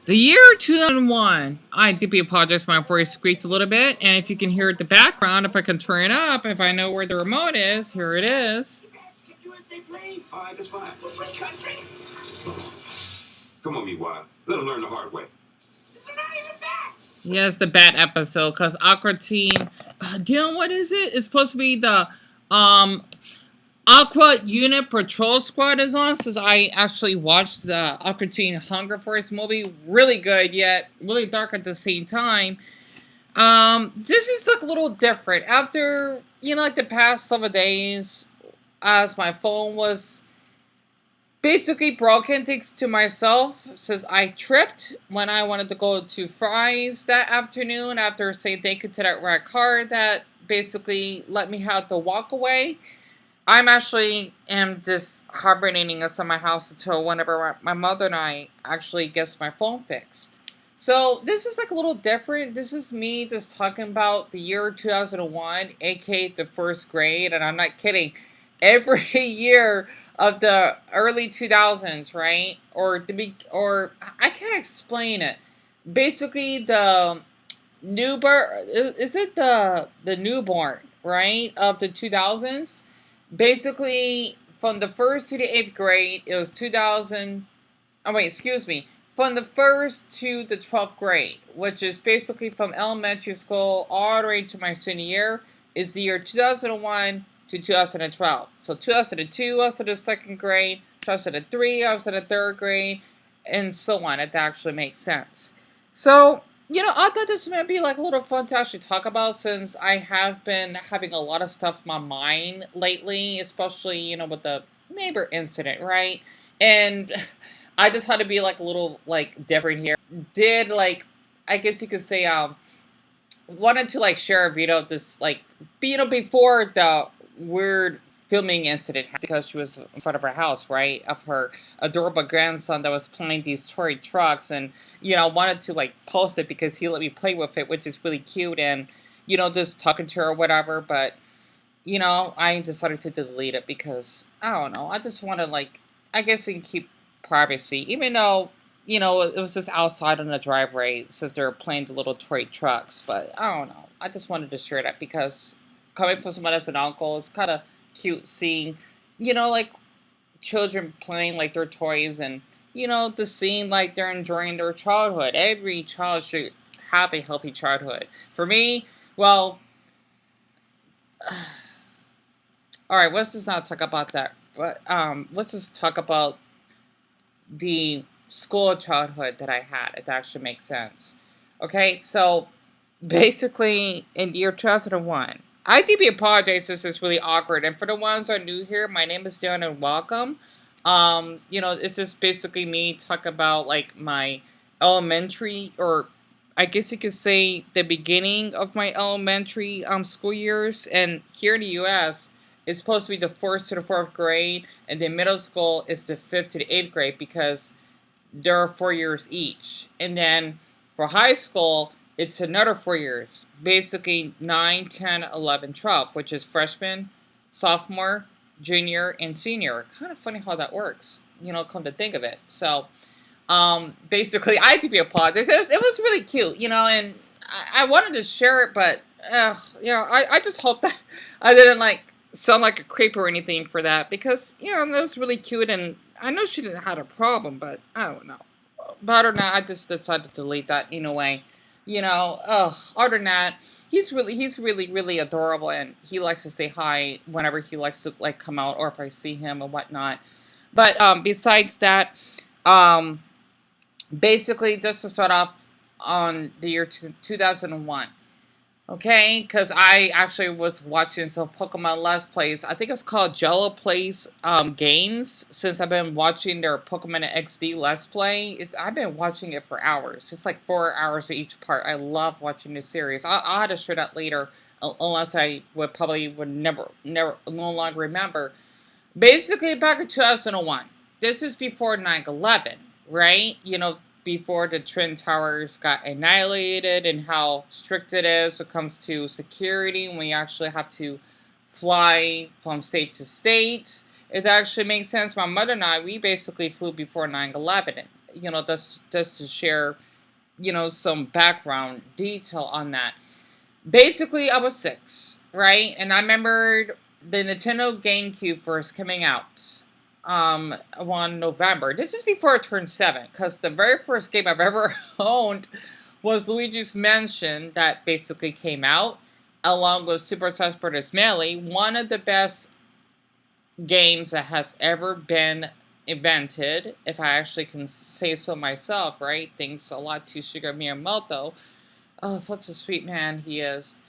The year 2001. I deeply apologize, my voice squeaked a little bit, and if you can hear it in the background, if I can turn it up, if I know where the remote is, here it is. Alright, that's fine. Come on, Meanwhile. Let them learn the hard way. Yes, the bat episode, because Aqua Teen, Deon, what is it? It's supposed to be the, Aqua Unit Patrol Squad is on, since I actually watched the Aqua Teen Hunger Force movie. Really good, yet really dark at the same time. This is like a little different. After, like the past several days, as my phone was basically broken thanks to myself, since I tripped when I wanted to go to Fry's that afternoon after saying thank you to that red card that basically let me have to walk away. I'm actually am just hibernating inside my house until whenever my mother and I actually gets my phone fixed. So this is like a little different. This is me just talking about the year 2001, aka the first grade, and I'm not kidding. Every year of the early 2000s, right? Or I can't explain it. Basically, the newborn, is it the newborn, right, of the 2000s? Basically, from the first to the eighth grade, it was 2000. Oh, wait, excuse me. From the first to the 12th grade, which is basically from elementary school all the way to my senior year, is the year 2001 to 2012. So 2002, I was in the second grade. 2003, I was in the third grade, and so on. If that actually makes sense. So, I thought this might be like a little fun to actually talk about since I have been having a lot of stuff in my mind lately, especially, with the neighbor incident, right? And I just had to be like a little like different here. Did like, I guess you could say, wanted to like share a video of this like, before the weird filming incident because she was in front of her house, right, of her adorable grandson that was playing these toy trucks, and wanted to like post it because he let me play with it, which is really cute, and just talking to her or whatever. But I decided to delete it because I don't know, I just want to like, I guess, and keep privacy, even though it was just outside on the driveway since they're playing the little toy trucks. But I don't know, I just wanted to share that because coming from someone as an uncle, it's kind of cute seeing, like children playing like their toys, and the scene like they're enjoying their childhood. Every child should have a healthy childhood. For me, well, all right, let's just not talk about that. But let's just talk about the school childhood that I had. If that actually makes sense. Okay, so basically in the year 2001. I deeply apologize. This is really awkward. And for the ones that are new here, my name is Deon and welcome. It's just basically me talk about like my elementary, or I guess you could say the beginning of my elementary school years. And here in the US, it's supposed to be the first to the fourth grade, and then middle school is the fifth to the eighth grade because there are 4 years each. And then for high school, it's another 4 years. Basically 9, 10, 11, 12, which is freshman, sophomore, junior, and senior. Kind of funny how that works, come to think of it. So, basically, I do apologize. It was really cute, and I wanted to share it, but, I just hope that I didn't, like, sound like a creep or anything for that because, it was really cute, and I know she didn't have a problem, but I don't know. But other than that, I just decided to delete that in a way. Other than that, he's really, really adorable, and he likes to say hi whenever he likes to like come out or if I see him and whatnot. But besides that, um, basically just to start off on the year 2001. Okay, because I actually was watching some Pokemon Let's Plays. I think it's called Jello Plays Games. Since I've been watching their Pokemon XD Let's Play, I've been watching it for hours. It's like 4 hours each part. I love watching this series. I'll have to share that later, unless I would never, no longer remember. Basically, back in 2001. This is before 9/11, right? Before the Twin Towers got annihilated, and how strict it is when it comes to security when you actually have to fly from state to state. It actually makes sense. My mother and I, we basically flew before 9/11. just to share, some background detail on that. Basically, I was 6, right? And I remembered the Nintendo GameCube first coming out on November. This is before I turned 7, because the very first game I've ever owned was Luigi's Mansion that basically came out, along with Super Smash Bros. Melee, one of the best games that has ever been invented, if I actually can say so myself, right? Thanks a lot to Shigeru Miyamoto. Oh, such a sweet man he is.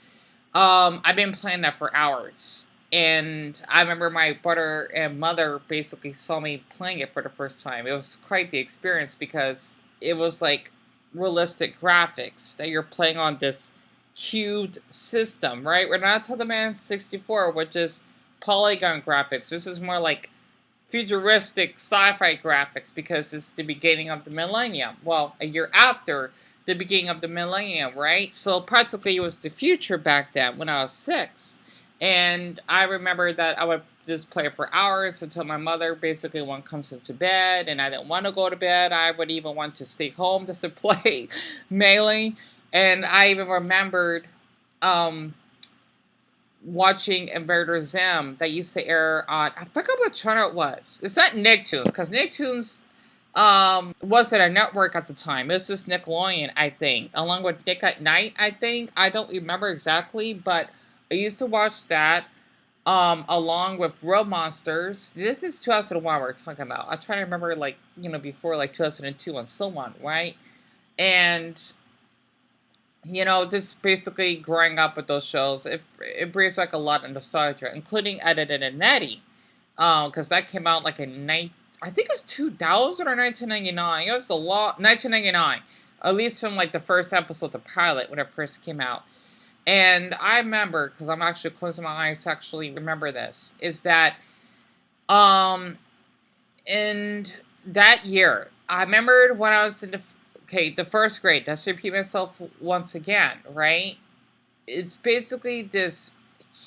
I've been playing that for hours. And I remember my brother and mother basically saw me playing it for the first time. It was quite the experience because it was like realistic graphics that you're playing on this cubed system, right? We're not talking about 64, which is polygon graphics. This is more like futuristic sci-fi graphics because it's the beginning of the millennium. Well, a year after the beginning of the millennium, right? So practically it was the future back then when I was 6. And I remember that I would just play for hours until my mother basically won't come to bed, and I didn't want to go to bed. I would even want to stay home just to play Melee. And I even remembered watching Invader Zim that used to air on, I forgot what channel it was. It's not Nicktoons, because Nicktoons wasn't a network at the time. It was just Nickelodeon, I think, along with Nick at Night, I think. I don't remember exactly, but I used to watch that along with Real Monsters. This is 2001 we're talking about. I'm trying to remember, like, before, like, 2002 and so on, right? And just basically growing up with those shows, it brings like a lot of nostalgia, including Ed, Edd and Eddy, because that came out like I think it was 2000 or 1999. It was a lot, 1999, at least from like the first episode, the pilot, when it first came out. And I remember, because I'm actually closing my eyes to actually remember this, is that in that year, I remembered when I was in the first grade. Let's repeat myself once again, right? It's basically this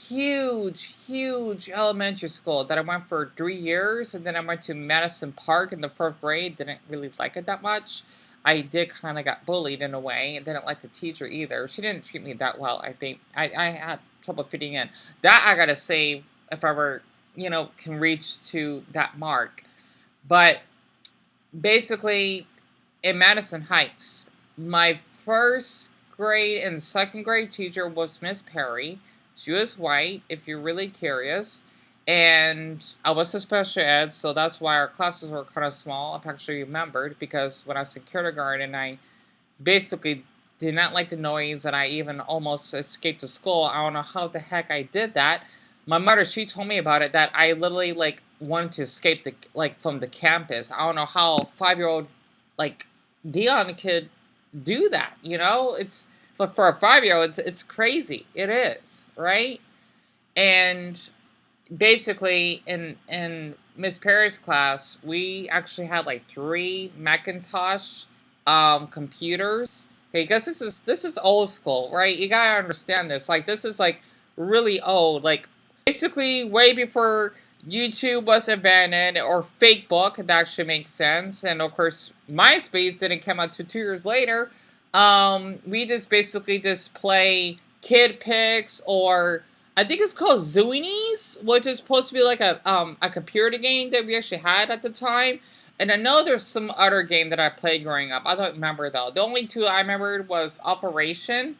huge, huge elementary school that I went for 3 years, and then I went to Madison Park in the 4th grade. Didn't really like it that much. I did kind of got bullied in a way, and didn't like the teacher either. She didn't treat me that well, I think. I had trouble fitting in. That I gotta save if I ever, can reach to that mark. But basically, in Madison Heights, my first grade and second grade teacher was Miss Perry. She was white, if you're really curious. And I was a special ed, so that's why our classes were kind of small. I've actually remembered, because when I was in kindergarten, I basically did not like the noise, and I even almost escaped to school. I don't know how the heck I did that. My mother, she told me about it, that I literally, like, wanted to escape from the campus. I don't know how a 5-year-old, like, Deon could do that, It's, but for a 5-year-old, it's crazy. It is, right? And basically, in Miss Perry's class, we actually had like 3 Macintosh computers. Okay, because this is old school, right? You gotta understand this. Like, this is like really old. Like, basically way before YouTube was invented, or Facebook, that actually makes sense. And of course, MySpace didn't come out till 2 years later. We just basically just play kid pics, or I think it's called Zoonies, which is supposed to be like a computer game that we actually had at the time. And I know there's some other game that I played growing up. I don't remember though. The only 2 I remembered was Operation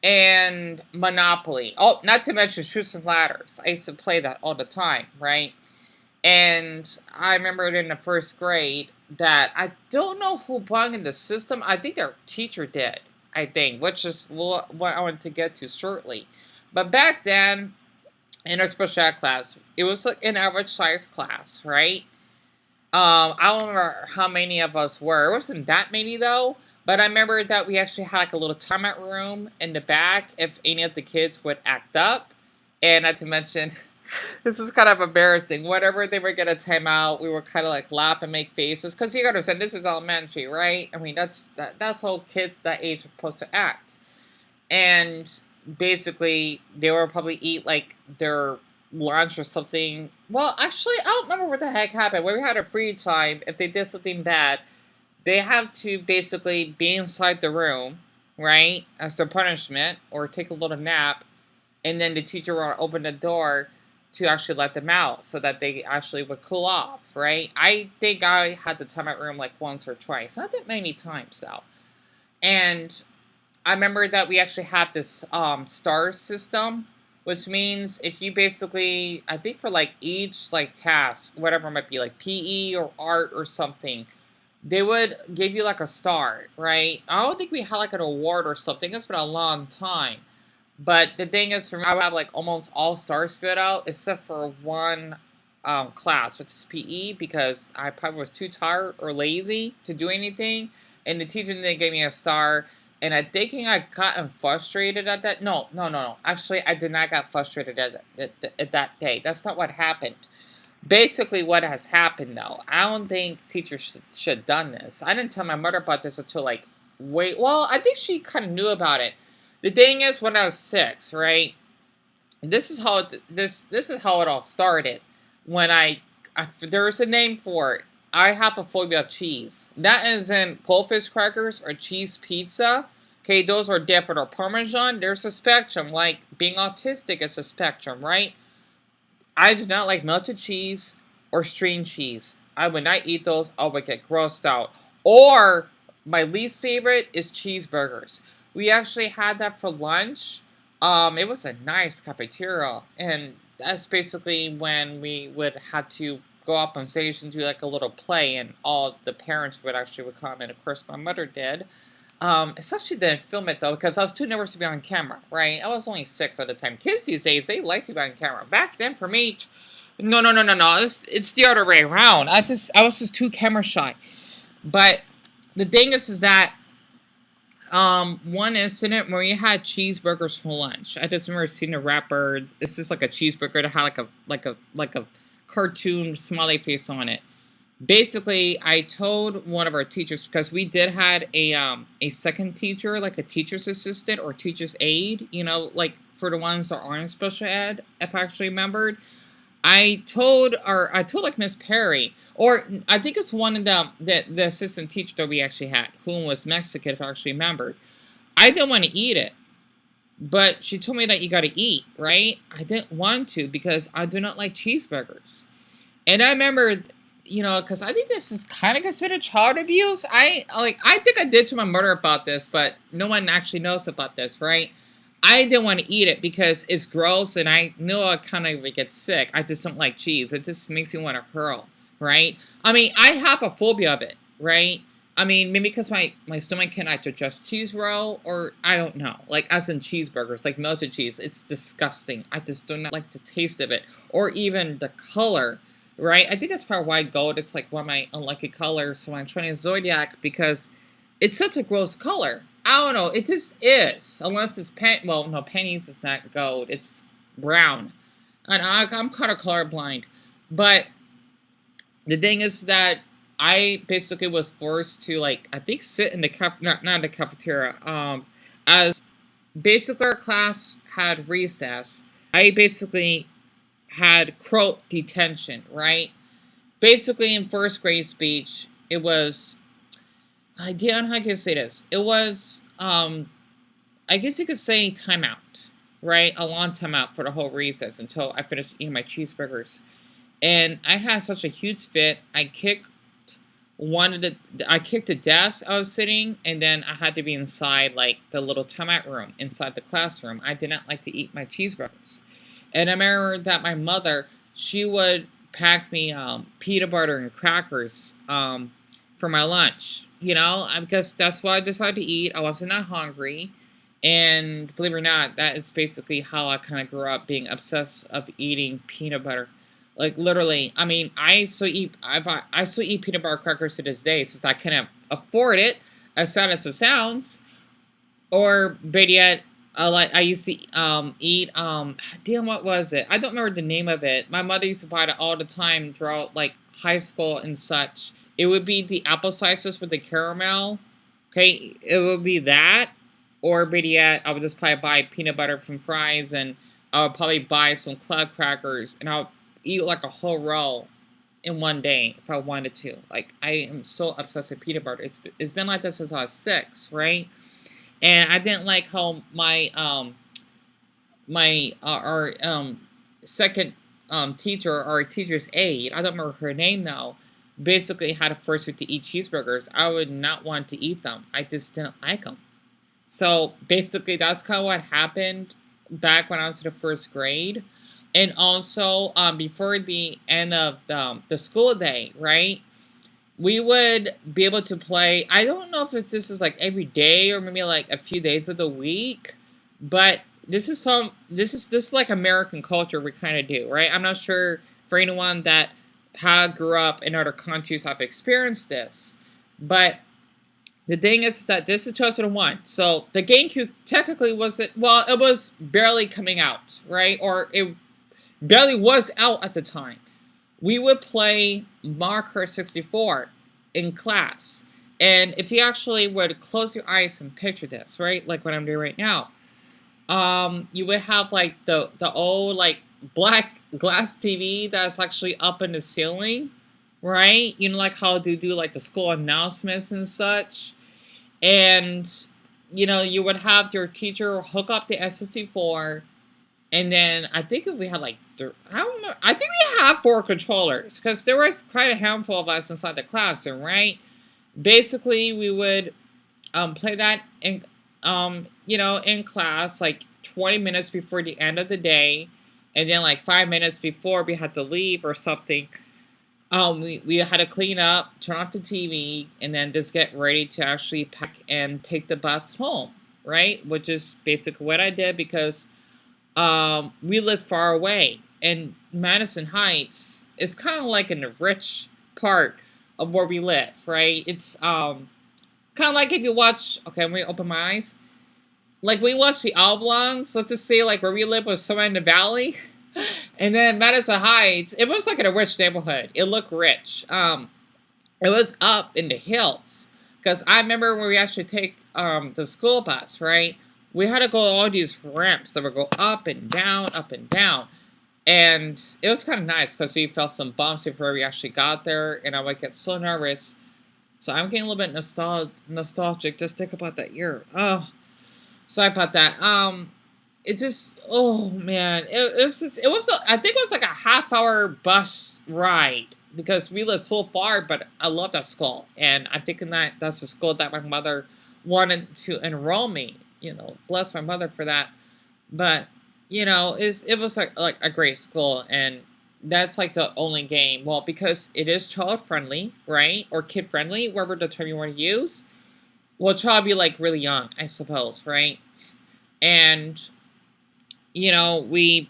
and Monopoly. Oh, not to mention Chutes and Ladders. I used to play that all the time, right? And I remembered in the 1st grade that I don't know who brought in the system. I think their teacher did, I think, which is what I want to get to shortly. But back then, in our special ed class, it was like an average size class, right? I don't remember how many of us were. It wasn't that many though. But I remember that we actually had like a little timeout room in the back if any of the kids would act up. And not to mention, this is kind of embarrassing. Whenever they would get a timeout, we would kind of like laugh and make faces. Because you gotta understand, this is elementary, right? I mean, that's how kids that age are supposed to act. And basically, they would probably eat like their lunch or something. Well, actually, I don't remember what the heck happened. When we had a free time, if they did something bad, they have to basically be inside the room, right, as their punishment, or take a little nap, and then the teacher will open the door to actually let them out so that they actually would cool off, right? I think I had the time at room like once or twice, not that many times though. And I remember that we actually had this star system, which means if you basically, I think for like each like task, whatever it might be, like PE or art or something, they would give you like a star, right? I don't think we had like an award or something. It's been a long time. But the thing is, for me, I would have like almost all stars filled out except for one class, which is PE, because I probably was too tired or lazy to do anything. And the teacher then gave me a star. And I thinking I gotten frustrated at that. No, no, no, no. Actually, I did not get frustrated at that day. That's not what happened. Basically, what has happened though, I don't think teachers should have done this. I didn't tell my mother about this until like, wait, well, I think she kind of knew about it. The thing is, when I was 6, right? This is how it all started. When there is a name for it. I have a phobia of cheese. That is in goldfish crackers or cheese pizza. Okay, those are different. Or Parmesan, there's a spectrum. Like being autistic is a spectrum, right? I do not like melted cheese or string cheese. I would not eat those. I would get grossed out. Or my least favorite is cheeseburgers. We actually had that for lunch. It was a nice cafeteria, and that's basically when we would have to go up on stage and do like a little play, and all the parents would come, and of course my mother did. Especially didn't film it though because I was too nervous to be on camera, right? I was only 6 at the time. Kids these days, they like to be on camera. Back then, for me, no, no, no, no, no. It's the other way around. I was just too camera shy. But the thing is that one incident where we had cheeseburgers for lunch. I just remember seeing a rapper. It's just like a cheeseburger that had like a cartoon smiley face on it. Basically, I told one of our teachers because we did had a second teacher, like a teacher's assistant or teacher's aide, like for the ones that aren't in special ed, if I actually remembered. I told like Miss Perry, or I think it's one of the assistant teacher that we actually had, who was Mexican, if I actually remembered. I didn't want to eat it, but she told me that you got to eat, right? I didn't want to because I do not like cheeseburgers. And I remember, because I think this is kind of considered child abuse. I think I did to my mother about this, but no one actually knows about this, right? I didn't want to eat it because it's gross, and I know I kind of would get sick. I just don't like cheese. It just makes me want to hurl, right? I mean, I have a phobia of it, right? I mean, maybe because my stomach cannot digest cheese roll, or I don't know. Like, as in cheeseburgers, like melted cheese. It's disgusting. I just do not like the taste of it. Or even the color, right? I think that's probably why gold is like one of my unlucky colors when I'm trying to Zodiac, because it's such a gross color. I don't know. It just is. Unless it's well, no, pennies is not gold. It's brown. And I'm kind of colorblind. But the thing is that I basically was forced to, like, I think sit in the not in the cafeteria. As basically our class had recess, I basically had croat detention, right? Basically, in first grade speech, it was, Deon, how can I say this? It was, I guess you could say timeout, right? A long timeout for the whole recess until I finished eating my cheeseburgers. And I had such a huge fit. I kicked the desk I was sitting, and then I had to be inside like the little timeout room inside the classroom. I did not like to eat my cheeseburgers. And I remember that my mother, she would pack me peanut butter and crackers for my lunch. Because that's what I decided to eat. I wasn't that hungry. And believe it or not, that is basically how I kind of grew up, being obsessed of eating peanut butter. Like literally, I mean, I still eat peanut butter crackers to this day since I can't afford it, as sad as it sounds. Or better yet, like I used to eat damn, what was it? I don't remember the name of it. My mother used to buy it all the time throughout like high school and such. It would be the apple slices with the caramel. Okay, it would be that. Or better yet, I would just probably buy peanut butter from fries, and I would probably buy some club crackers, and I would eat like a whole roll in one day if I wanted to. Like, I am so obsessed with peanut butter. It's been like this since I was 6, right? And I didn't like how my our second teacher, our teacher's aide, I don't remember her name now, basically had to force me to eat cheeseburgers. I would not want to eat them. I just didn't like them. So basically, that's kind of what happened back when I was in the first grade. And also, before the end of the school day, right? We would be able to play. I don't know if this is like every day or maybe like a few days of the week, but this is like American culture we kind of do, right? I'm not sure for anyone that grew up in other countries have experienced this, but the thing is that this is 2001, so the GameCube technically wasn't, well, it was barely coming out, right? Or it barely was out at the time. We would play Mario Kart 64 in class. And if you actually would close your eyes and picture this, right? Like what I'm doing right now. You would have like the old like black glass TV that's actually up in the ceiling, right? You know, like how they do like the school announcements and such. And you know, you would have your teacher hook up the S64, and then I think if we had like, I don't know, I think we have 4 controllers because there was quite a handful of us inside the classroom, right? Basically, we would play that in you know, in class like 20 minutes before the end of the day, and then like 5 minutes before we had to leave or something. We had to clean up, turn off the TV, and then just get ready to actually pack and take the bus home, right? Which is basically what I did because we live far away, and Madison Heights is kind of like in the rich part of where we live, right? It's kind of like if you watch. Okay, let me open my eyes. Like we watch the Oblongs. Let's just say like where we live was somewhere in the valley, and then Madison Heights. It was like in a rich neighborhood. It looked rich. It was up in the hills because I remember when we actually take the school bus, right? We had to go all these ramps that would go up and down, up and down. And it was kind of nice because we felt some bumps before we actually got there, and I would get so nervous. So I'm getting a little bit nostalgic. Just think about that year. Oh, sorry about that. It just, oh man, it was just, I think it was like a half-hour bus ride because we lived so far, but I love that school, and I'm thinking that that's the school that my mother wanted to enroll me. You know, bless my mother for that. But you know, it was like a great school, and that's like the only game. Well, because it is child friendly, right, or kid friendly, whatever the term you want to use. Well, child be like really young, I suppose, right? And you know, we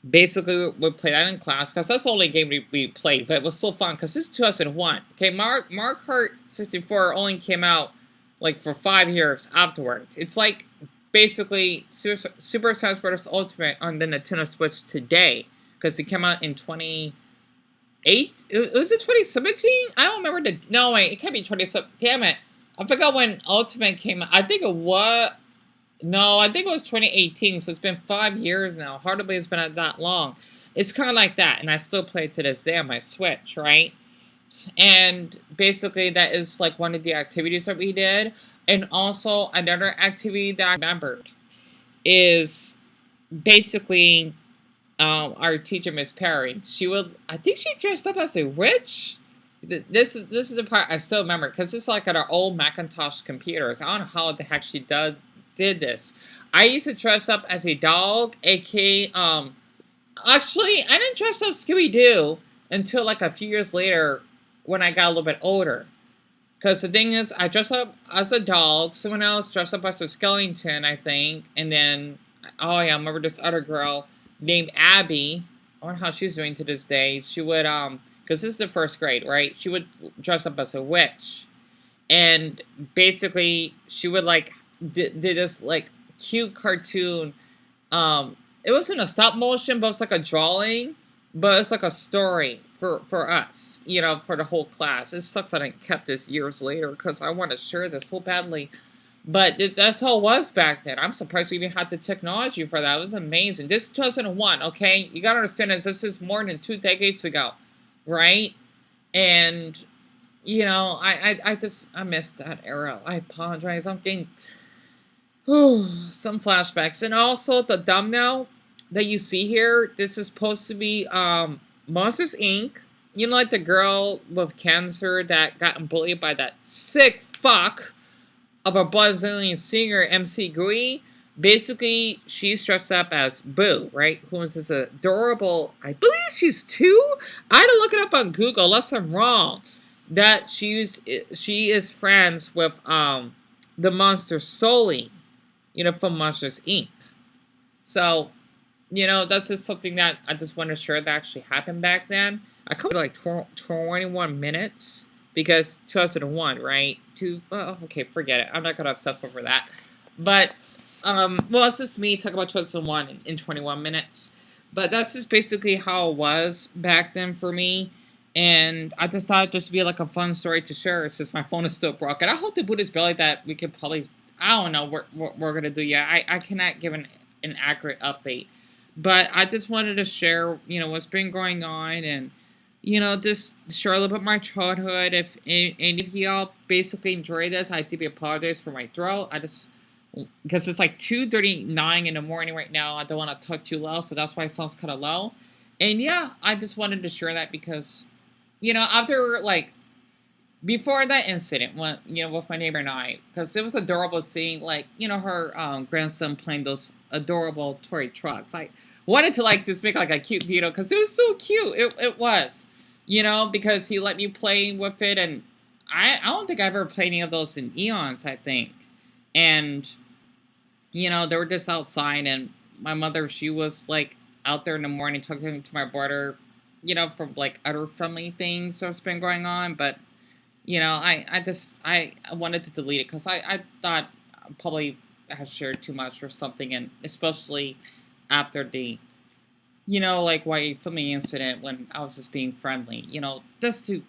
basically would play that in class because that's the only game we played. But it was so fun because this is 2001. Okay, Mario Kart 64 only came out like for 5 years afterwards. It's like basically Super Smash Bros. Ultimate on the Nintendo Switch today because it came out in 2008. Was it 2017? I don't remember the. No, wait, it can't be 2017. Damn it. I forgot when Ultimate came out. I think it was. No, I think it was 2018, so it's been 5 years now. Hard to believe it's been that long. It's kind of like that, and I still play it to this day on my Switch, right? And basically, that is like one of the activities that we did. And also, another activity that I remembered is basically our teacher, Miss Perry. She would, I think she dressed up as a witch. This is the part I still remember because it's like on our old Macintosh computers. I don't know how the heck she did this. I used to dress up as a dog, aka actually I didn't dress up Scooby-Doo until like a few years later when I got a little bit older. Because the thing is, I dressed up as a dog, someone else dressed up as a skeleton, I think, and then oh yeah, I remember this other girl named Abby. I wonder how she's doing to this day. She would because this is the first grade, right? She would dress up as a witch. And basically she would like did this like cute cartoon. It wasn't a stop motion, but it's like a drawing, but it's like a story for us, you know, for the whole class. It sucks that I kept this years later because I want to share this so badly. But that's how it was back then. I'm surprised we even had the technology for that. It was amazing. This is 2001, okay? You gotta understand this is more than 2 decades ago. right? And I missed that era. I apologize. I'm getting some flashbacks. And also the thumbnail that you see here, this is supposed to be Monsters Inc. You know, like the girl with cancer that got bullied by that sick fuck of a Brazilian singer, MC Gui. Basically, she's dressed up as Boo, right? Who is this adorable, I believe she's 2? I had to look it up on Google, unless I'm wrong. That she is friends with the monster Sully, from Monsters Inc. So, that's just something that I just want to share that actually happened back then. I covered like 21 minutes because 2001, right? Okay, forget it. I'm not gonna obsess over that. But, well, it's just me talking about 2001 in 21 minutes. But that's just basically how it was back then for me. And I just thought it'd just be like a fun story to share since my phone is still broken. I hope the boot is belly that we could probably, I don't know what we're gonna do yet. I cannot give an accurate update. But I just wanted to share, what's been going on and, just share a little bit of my childhood. If any of y'all basically enjoy this, I deeply apologize for my throat. Because it's like 2:39 in the morning right now. I don't want to talk too low, so that's why it sounds kind of low. And yeah, I just wanted to share that because, after like before that incident, when with my neighbor and I, because it was adorable seeing like her grandson playing those adorable toy trucks. I wanted to like just make like a cute video because it was so cute. It was, because he let me play with it, and I don't think I've ever played any of those in eons. I think, and they were just outside, and my mother, she was like out there in the morning talking to my brother, from like other friendly things that's been going on, but I wanted to delete it because I thought I probably have shared too much or something, and especially after the, like why filming incident when I was just being friendly, just to,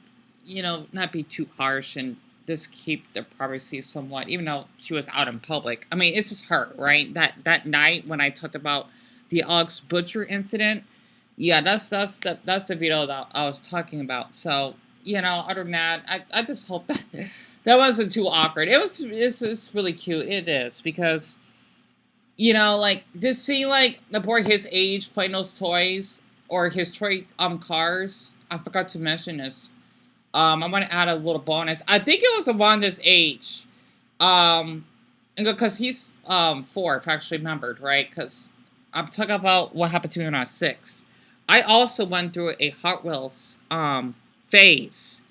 not be too harsh and just keep the privacy somewhat, even though she was out in public. I mean, it's just her, right? That night when I talked about the Alex Butcher incident, yeah, that's the video that I was talking about. So, other than that, I just hope that that wasn't too awkward. It's really cute. It is because like just seeing like the boy his age playing those toys or his toy cars. I forgot to mention this. I want to add a little bonus. I think it was around this age, and because he's 4, if I actually remembered right. Because I'm talking about what happened to me when I was 6. I also went through a Hot Wheels phase,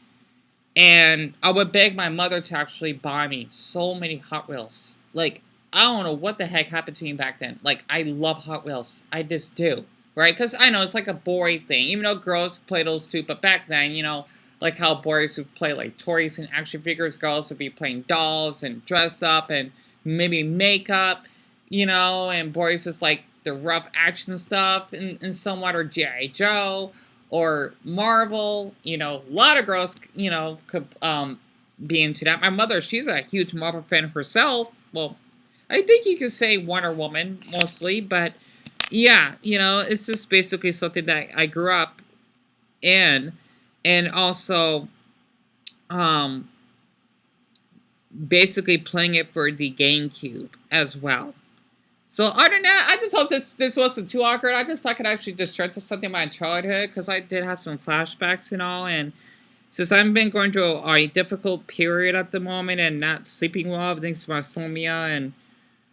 and I would beg my mother to actually buy me so many Hot Wheels. Like, I don't know what the heck happened to me back then. Like, I love Hot Wheels. I just do. Right? Because I know it's like a boy thing. Even though girls play those too. But back then, like how boys would play like toys and action figures, girls would be playing dolls and dress up and maybe makeup, and boys just like the rough action stuff and somewhat, or G.I. Joe or Marvel. A lot of girls, could be into that. My mother, she's a huge Marvel fan herself. Well, I think you could say Wonder Woman mostly, but yeah, it's just basically something that I grew up in, and also basically playing it for the GameCube as well. So other than that, I just hope this wasn't too awkward. I just thought I could actually just share something in my childhood because I did have some flashbacks and all, and since I've been going through a difficult period at the moment and not sleeping well thanks to my insomnia, and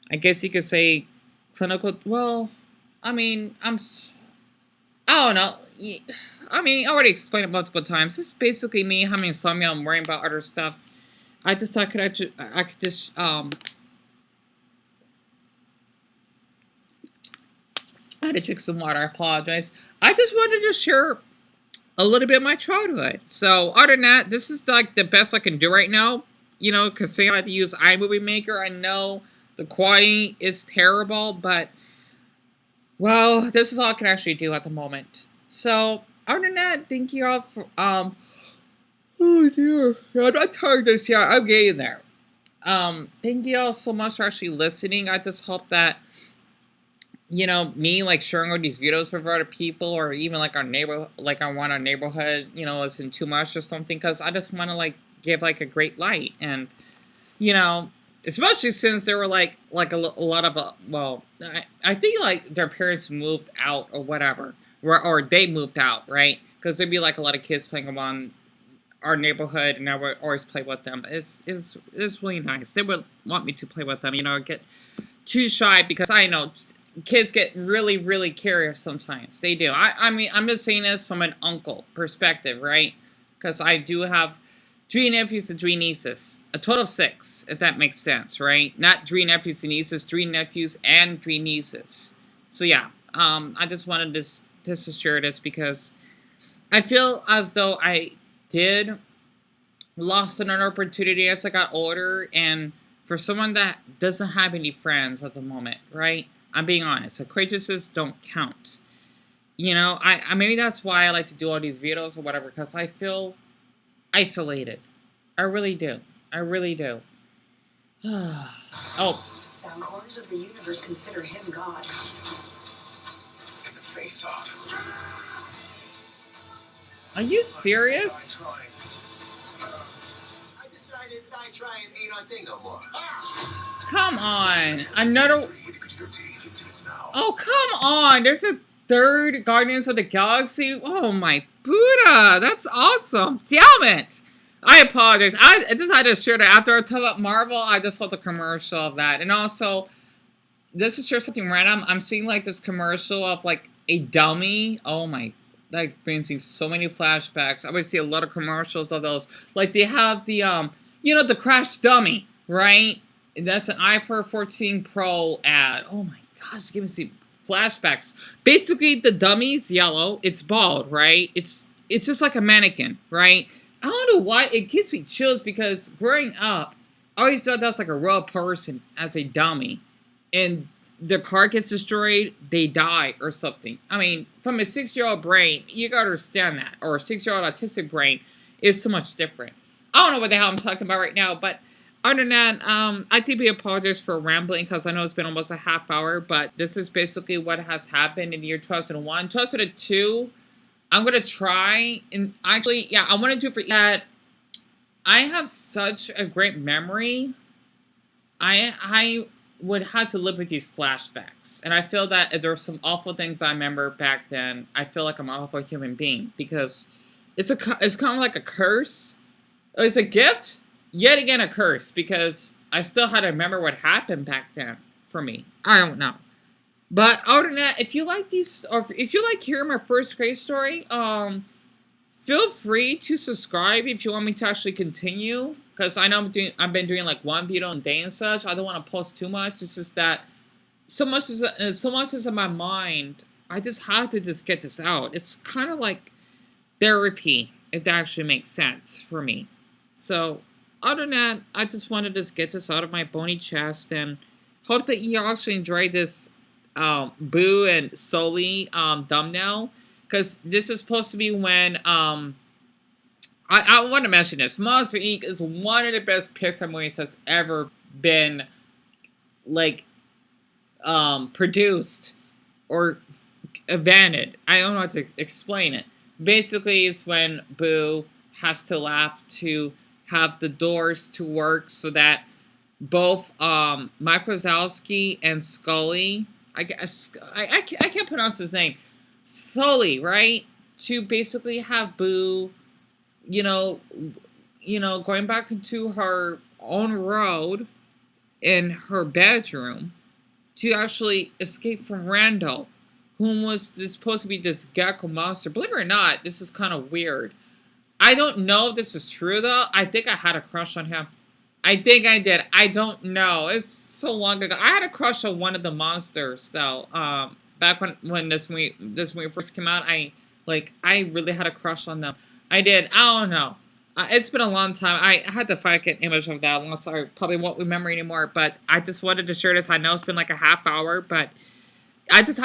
I guess you could say clinical. Well, I mean, I don't know. I mean, I already explained it multiple times. This is basically me having insomnia and worrying about other stuff. I just thought I could just I had to drink some water. I apologize. I just wanted to share a little bit of my childhood. So other than that, this is like the best I can do right now. Because I had to use iMovie Maker. I know the quality is terrible, but well, this is all I can actually do at the moment. So other than that, thank you all for oh dear, I'm not tired this yet. I'm getting there. Thank you all so much for actually listening. I just hope that you know, me like sharing all these videos with other people, or even like our neighbor, like I want our neighborhood, you know, isn't too much or something, because I just want to like give like a great light. And you know, especially since there were like a lot of well, I think like their parents moved out or whatever, or they moved out, right? Because there'd be like a lot of kids playing around our neighborhood, and I would always play with them. It's really nice. They would want me to play with them, you know, get too shy, because I know kids get really curious sometimes. They do. I mean, I'm just saying this from an uncle perspective, right? Because I do have three nephews and three nieces, a total of six, if that makes sense, right? Not three nephews and nieces, three nephews and three nieces. So yeah, I just wanted to share this, because I feel as though I did lost an opportunity as I got older, and for someone that doesn't have any friends at the moment, right? I'm being honest. Acquaintances don't count. You know, I maybe that's why I like to do all these videos or whatever, because I feel isolated. I really do. I really do. Oh, Some corners of the universe consider him God. It's a face-off. are you serious? I decided I try and ain't on thing no more. Come on. Another. Oh, come on. There's a third Guardians of the Galaxy. Oh, my Buddha. That's awesome. Damn it. I apologize. I just had to share that. After I tell about Marvel, I just saw the commercial of that. And also, this is just something random. I'm seeing like this commercial of like a dummy. Oh my, like brings me so many flashbacks. I would see a lot of commercials of those. Like they have the you know, the Crash dummy, right? And that's an iPhone 14 Pro ad. Oh my gosh, give me some flashbacks. Basically, the dummy's yellow. It's bald, right? It's just like a mannequin, right? I don't know why it gives me chills, because growing up, I always thought that's like a real person as a dummy, and the car gets destroyed, they die or something. I mean, from a 6-year-old brain, you gotta understand that, or a 6-year-old autistic brain is so much different. I don't know what the hell I'm talking about right now, but other than that, I think we apologize for rambling, because I know it's been almost a half hour, but this is basically what has happened in the year 2001. 2002, I'm gonna try, and actually, yeah, I want to do for that. I have such a great memory. I would have to live with these flashbacks, and I feel that if there were some awful things I remember back then, I feel like I'm an awful human being, because it's kind of like a curse. It's a gift, yet again a curse, because I still had to remember what happened back then for me. I don't know. But other than that, if you like these, or if you like hearing my first grade story, feel free to subscribe if you want me to actually continue. Because I know I've been doing like one video a day and such. I don't want to post too much. It's just that so much is in my mind. I just have to just get this out. It's kind of like therapy, if that actually makes sense for me. So other than that, I just wanted to just get this out of my bony chest, and hope that you actually enjoyed this Boo and Sully thumbnail, because this is supposed to be when I want to mention this. Monster Inc. is one of the best Pixar movies that's ever been like produced or invented. I don't know how to explain it. Basically, it's when Boo has to laugh to have the doors to work, so that both Mike Wazowski and Scully, I guess I can't pronounce his name, Sully, right? To basically have Boo, you know, going back into her own road in her bedroom to actually escape from Randall, whom was supposed to be this gecko monster. Believe it or not, this is kind of weird. I don't know if this is true, though. I think I had a crush on him. I think I did. I don't know. It's so long ago. I had a crush on one of the monsters, though. Back when this movie first came out, I really had a crush on them. I did. I don't know. It's been a long time. I had to find an image of that, unless I probably won't remember anymore. But I just wanted to share this. I know it's been like a half hour, but I just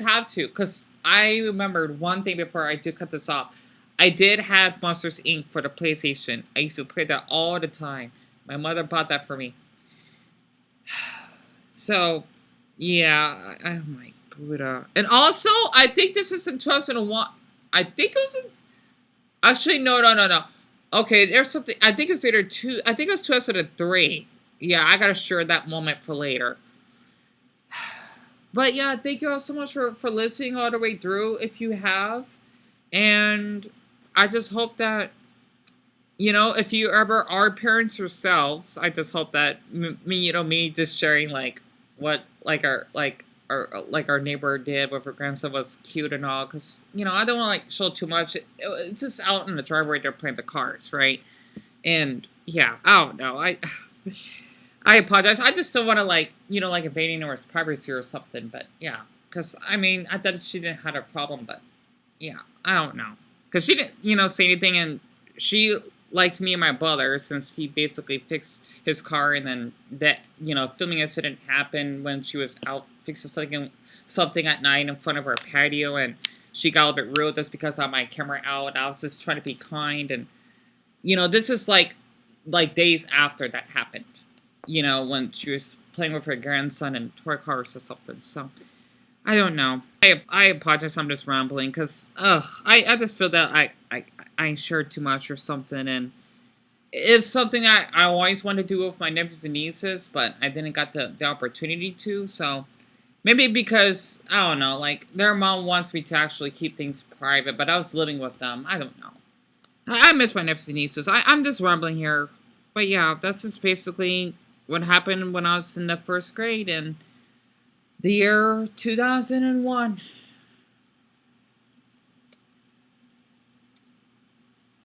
have to, because I remembered one thing before I do cut this off. I did have Monsters Inc. for the PlayStation. I used to play that all the time. My mother bought that for me. So, yeah. Oh my Buddha. And also, I think this is in 2001. I think it was in... Actually, no. Okay, there's something... I think it's either two... I think it was 2003. Yeah, I gotta share that moment for later. But yeah, thank you all so much for listening all the way through, if you have. And I just hope that, you know, if you ever are parents yourselves, I just hope that me just sharing like what our neighbor did with her grandson was cute and all, because you know I don't want to like show too much. It's just out in the driveway they're playing the cards, right? And yeah, I don't know. I apologize. I just don't want to like like invading her privacy or something. But yeah, because I mean I thought she didn't have a problem, but yeah, I don't know, because she didn't say anything, and she liked me and my brother since he basically fixed his car, and then that filming incident happened when she was out fixing something at night in front of our patio, and she got a bit rude just because I had my camera out. I was just trying to be kind, and this is like days after that happened, when she was playing with her grandson in toy cars or something. So I don't know. I apologize. I'm just rambling because I just feel that I shared too much or something, and it's something I always wanted to do with my nephews and nieces, but I didn't got the opportunity to. So maybe because I don't know, like their mom wants me to actually keep things private, but I was living with them. I don't know. I miss my nephews and nieces. I'm just rambling here, but yeah, that's just basically what happened when I was in the first grade in the year 2001.